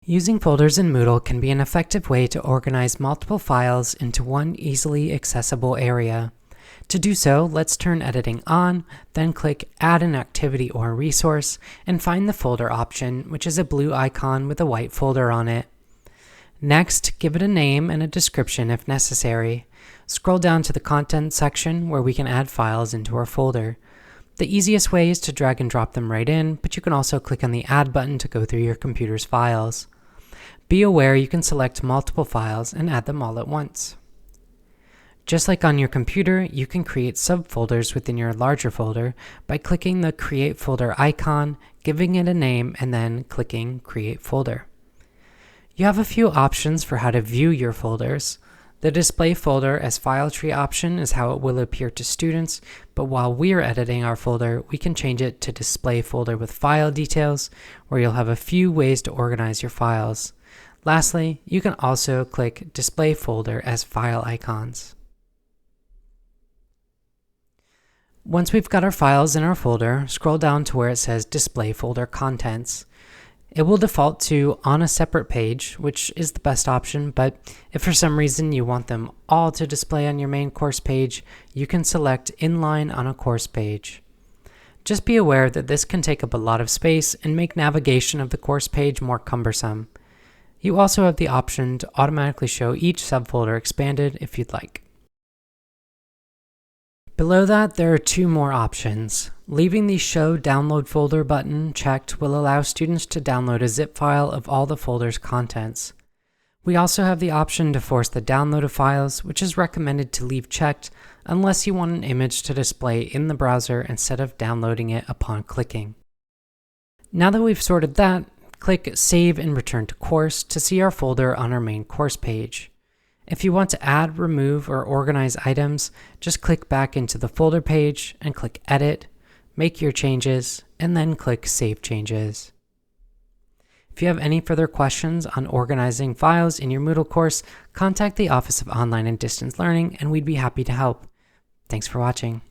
Using folders in Moodle can be an effective way to organize multiple files into one easily accessible area. To do so, let's turn editing on, then click Add an Activity or Resource, and find the Folder option, which is a blue icon with a white folder on it. Next, give it a name and a description if necessary. Scroll down to the Content section where we can add files into our folder. The easiest way is to drag and drop them right in, but you can also click on the Add button to go through your computer's files. Be aware you can select multiple files and add them all at once. Just like on your computer, you can create subfolders within your larger folder by clicking the Create Folder icon, giving it a name, and then clicking Create Folder. You have a few options for how to view your folders. The Display Folder as File Tree option is how it will appear to students, but while we're editing our folder, we can change it to Display Folder with File Details, where you'll have a few ways to organize your files. Lastly, you can also click Display Folder as File Icons. Once we've got our files in our folder, scroll down to where it says Display Folder Contents. It will default to On a Separate Page, which is the best option, but if for some reason you want them all to display on your main course page, you can select Inline on a course page. Just be aware that this can take up a lot of space and make navigation of the course page more cumbersome. You also have the option to automatically show each subfolder expanded if you'd like. Below that, there are two more options. Leaving the Show Download Folder button checked will allow students to download a zip file of all the folder's contents. We also have the option to force the download of files, which is recommended to leave checked unless you want an image to display in the browser instead of downloading it upon clicking. Now that we've sorted that, click Save and Return to Course to see our folder on our main course page. If you want to add, remove, or organize items, just click back into the folder page and click Edit, make your changes, and then click Save Changes. If you have any further questions on organizing files in your Moodle course, contact the Office of Online and Distance Learning and we'd be happy to help. Thanks for watching.